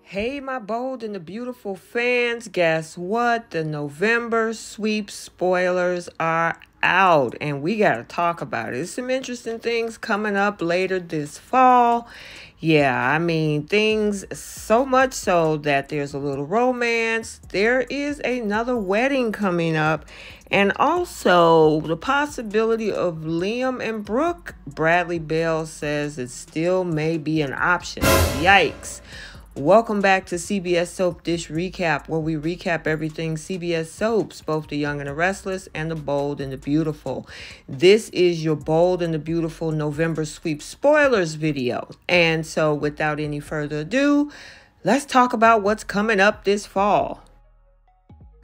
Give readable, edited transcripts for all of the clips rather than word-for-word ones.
Hey, my bold and the beautiful fans, guess what? The November sweep spoilers are out and we got to talk about it. There's some interesting things coming up later this fall. Yeah, I mean, things so much so that there's a little romance. There is another wedding coming up, and also the possibility of Liam and Brooke. Bradley Bell says it still may be an option. Yikes. Welcome back to CBS Soap Dish Recap, where we recap everything CBS Soaps, both the young and the restless and the bold and the beautiful. This is your bold and the beautiful November sweep spoilers video. And so without any further ado, let's talk about what's coming up this fall.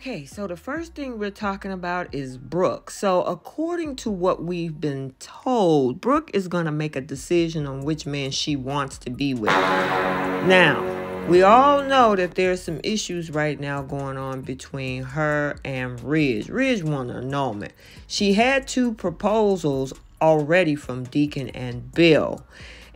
Okay, so the first thing we're talking about is Brooke. So according to what we've been told, Brooke is going to make a decision on which man she wants to be with. Now, we all know that there's some issues right now going on between her and Ridge. Ridge won an annulment. She had 2 proposals already from Deacon and Bill.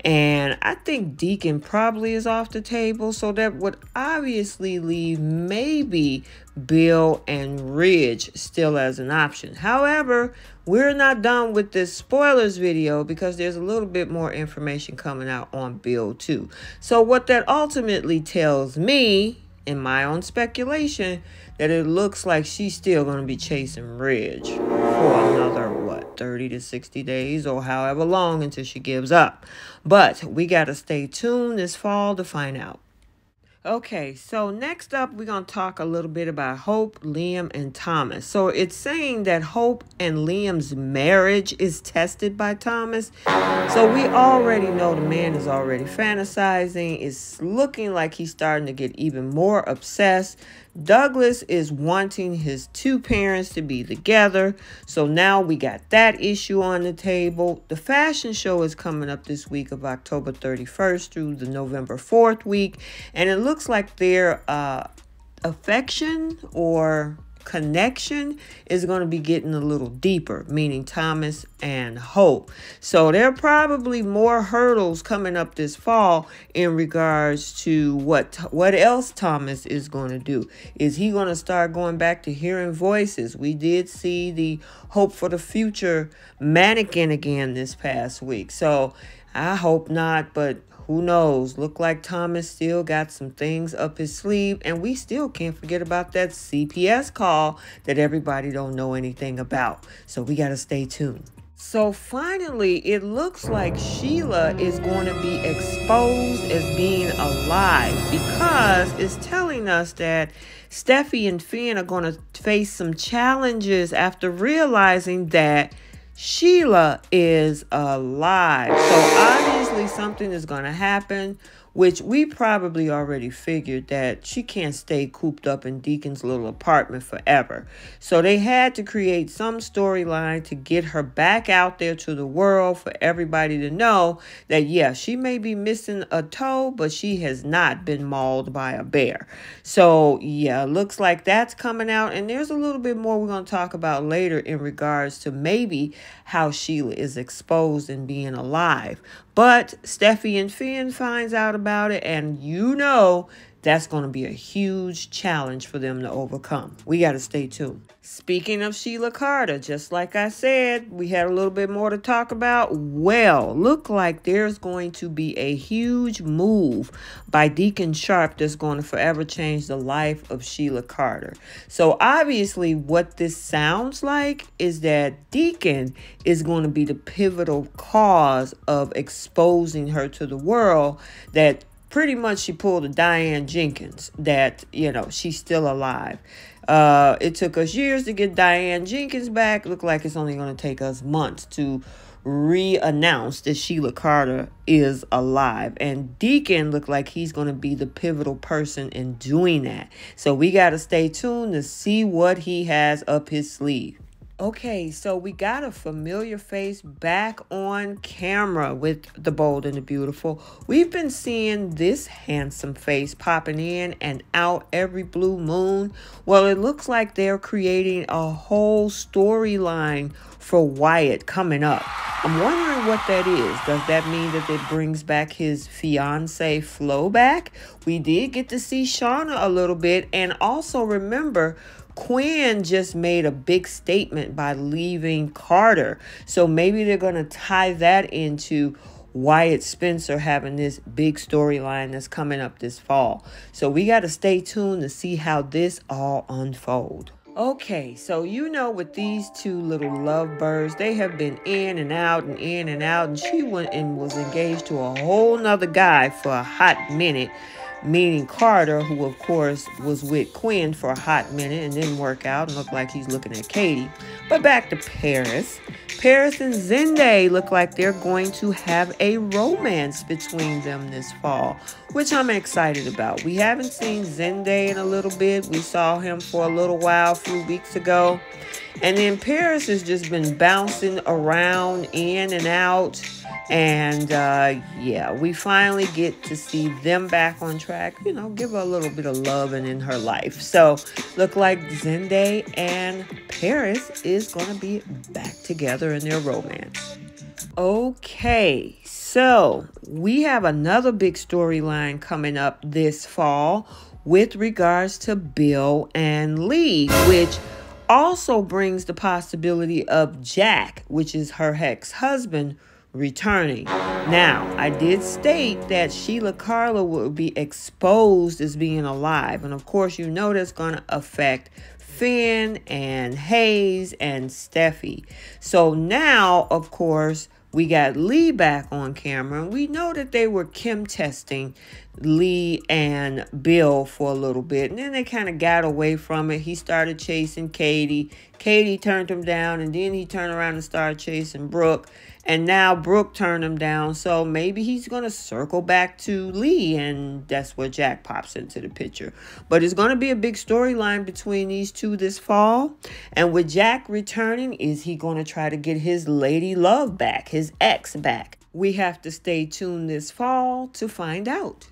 And I think Deacon probably is off the table, so that would obviously leave maybe Bill and Ridge still as an option. However, we're not done with this spoilers video because there's a little bit more information coming out on Bill too. So what that ultimately tells me, in my own speculation, that it looks like she's still going to be chasing Ridge for another, 30 to 60 days or however long until she gives up. But we got to stay tuned this fall to find out. Okay, so next up, we're going to talk a little bit about Hope, Liam, and Thomas. So it's saying that Hope and Liam's marriage is tested by Thomas. So we already know the man is already fantasizing. It's looking like he's starting to get even more obsessed. Douglas is wanting his 2 parents to be together. So now we got that issue on the table. The fashion show is coming up this week of October 31st through the November 4th week. And it looks like their affection or connection is going to be getting a little deeper, meaning Thomas and Hope. So there are probably more hurdles coming up this fall in regards to what else Thomas is going to do. Is he going to start going back to hearing voices? We did see the Hope for the Future mannequin again this past week. So I hope not, but who knows? Look like Thomas still got some things up his sleeve, and we still can't forget about that CPS call that everybody don't know anything about. So we got to stay tuned. So finally, it looks like Sheila is going to be exposed as being alive because it's telling us that Steffi and Finn are going to face some challenges after realizing that Sheila is alive. So obviously something is going to happen, which we probably already figured that she can't stay cooped up in Deacon's little apartment forever. So they had to create some storyline to get her back out there to the world for everybody to know that, yeah, she may be missing a toe, but she has not been mauled by a bear. So, yeah, looks like that's coming out. And there's a little bit more we're going to talk about later in regards to maybe how Sheila is exposed and being alive. But Steffi and Finn finds out about it, and you know that's going to be a huge challenge for them to overcome. We got to stay tuned. Speaking of Sheila Carter, just like I said, we had a little bit more to talk about. Well, look like there's going to be a huge move by Deacon Sharp that's going to forever change the life of Sheila Carter. So obviously what this sounds like is that Deacon is going to be the pivotal cause of exposing her to the world, that pretty much she pulled a Diane Jenkins, that, you know, she's still alive. It took us years to get Diane Jenkins back. Look like it's only going to take us months to re-announce that Sheila Carter is alive. And Deacon looked like he's going to be the pivotal person in doing that. So we got to stay tuned to see what he has up his sleeve. Okay, so we got a familiar face back on camera with The Bold and the Beautiful. We've been seeing this handsome face popping in and out every blue moon. Well, it looks like they're creating a whole storyline for Wyatt coming up. I'm wondering what that is. Does that mean that it brings back his fiance Flo back? We did get to see Shauna a little bit, and also remember, Quinn just made a big statement by leaving Carter. So maybe they're going to tie that into Wyatt Spencer having this big storyline that's coming up this fall. So we got to stay tuned to see how this all unfolds. Okay, so with these two little lovebirds, they have been in and out and in and out, and she went and was engaged to a whole nother guy for a hot minute, meaning Carter, who of course was with Quinn for a hot minute and didn't work out and looked like he's looking at Katie. But back to Paris. Paris and Zende look like they're going to have a romance between them this fall, which I'm excited about. We haven't seen Zende in a little bit. We saw him for a little while a few weeks ago. And then Paris has just been bouncing around in and out. And yeah, we finally get to see them back on track, give her a little bit of loving in her life. So look like Zende and Paris is going to be back together in their romance. Okay, so we have another big storyline coming up this fall with regards to Bill and Lee, which also brings the possibility of Jack, which is her ex-husband, returning. Now, I did state that Sheila Carla will be exposed as being alive. And of course, that's going to affect Finn and Hayes and Steffi. So now, of course, we got Lee back on camera. And we know that they were chem testing Lee and Bill for a little bit. And then they kind of got away from it. He started chasing Katie. Katie turned him down. And then he turned around and started chasing Brooke. And now Brooke turned him down. So maybe he's going to circle back to Lee. And that's where Jack pops into the picture. But it's going to be a big storyline between these two this fall. And with Jack returning, is he going to try to get his lady love back, his ex back? We have to stay tuned this fall to find out.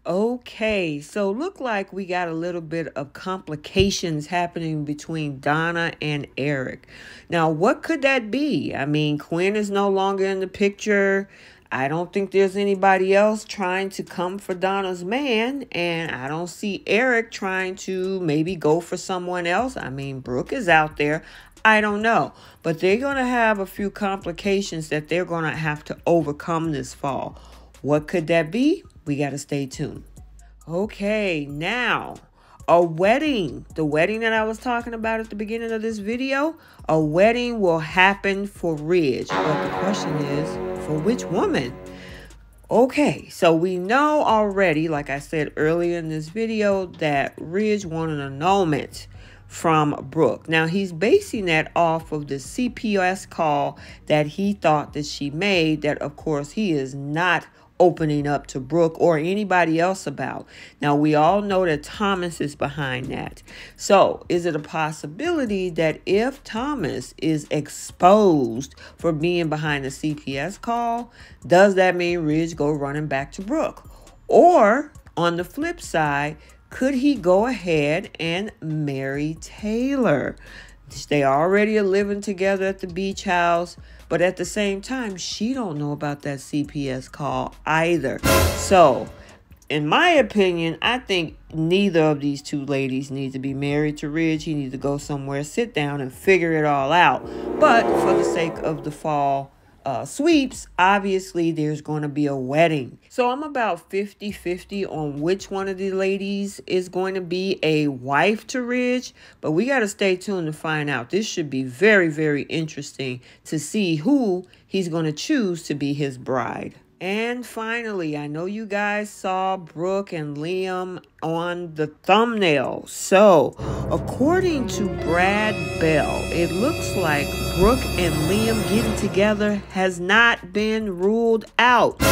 Okay, so look like we got a little bit of complications happening between Donna and Eric. Now, what could that be? I mean, Quinn is no longer in the picture. I don't think there's anybody else trying to come for Donna's man. And I don't see Eric trying to maybe go for someone else. I mean, Brooke is out there. I don't know. But they're going to have a few complications that they're going to have to overcome this fall. What could that be? We got to stay tuned. Okay, now, a wedding. The wedding that I was talking about at the beginning of this video, a wedding will happen for Ridge. But the question is, for which woman? Okay, so we know already, like I said earlier in this video, that Ridge wanted an annulment from Brooke. Now, he's basing that off of the CPS call that he thought that she made, that, of course, he is not opening up to Brooke or anybody else about. Now, we all know that Thomas is behind that. So, is it a possibility that if Thomas is exposed for being behind the CPS call, does that mean Ridge go running back to Brooke? Or, on the flip side, could he go ahead and marry Taylor? They already are living together at the beach house, but at the same time, she don't know about that CPS call either. So, in my opinion, I think neither of these two ladies need to be married to Ridge. He needs to go somewhere, sit down, and figure it all out. But for the sake of the fall sweeps, obviously there's going to be a wedding. So I'm about 50-50 on which one of the ladies is going to be a wife to Ridge, but we got to stay tuned to find out. This should be very, very interesting to see who he's going to choose to be his bride. And finally, I know you guys saw Brooke and Liam on the thumbnail. So, according to Brad Bell, it looks like Brooke and Liam getting together has not been ruled out.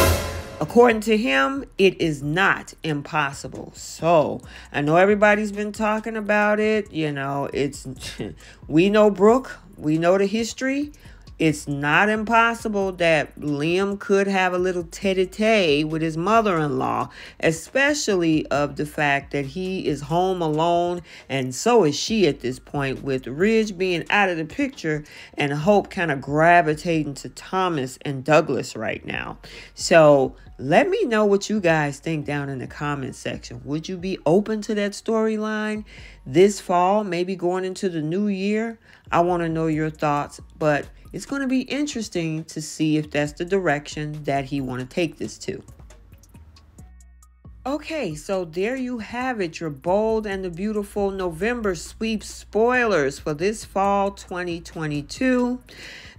According to him, it is not impossible. So, I know everybody's been talking about it. We know Brooke we know the history. It's not impossible that Liam could have a little tete-a-tete with his mother-in-law, especially of the fact that he is home alone, and so is she at this point, with Ridge being out of the picture and Hope kind of gravitating to Thomas and Douglas right now. So let me know what you guys think down in the comments section. Would you be open to that storyline this fall, maybe going into the new year? I want to know your thoughts, but it's going to be interesting to see if that's the direction that he want to take this to. Okay, so there you have it, your bold and the beautiful November sweep spoilers for this fall 2022.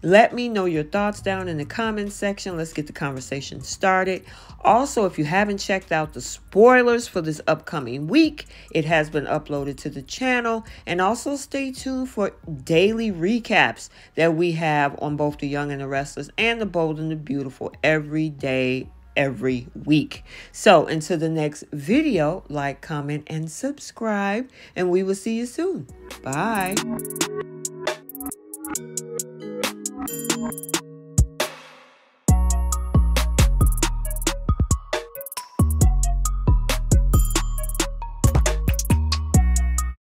Let me know your thoughts down in the comments section. Let's get the conversation started. Also, if you haven't checked out the spoilers for this upcoming week, it has been uploaded to the channel. And also stay tuned for daily recaps that we have on both The Young and the Restless and The Bold and the Beautiful every day, every week. So until the next video, like, comment, and subscribe, and we will see you soon. Bye.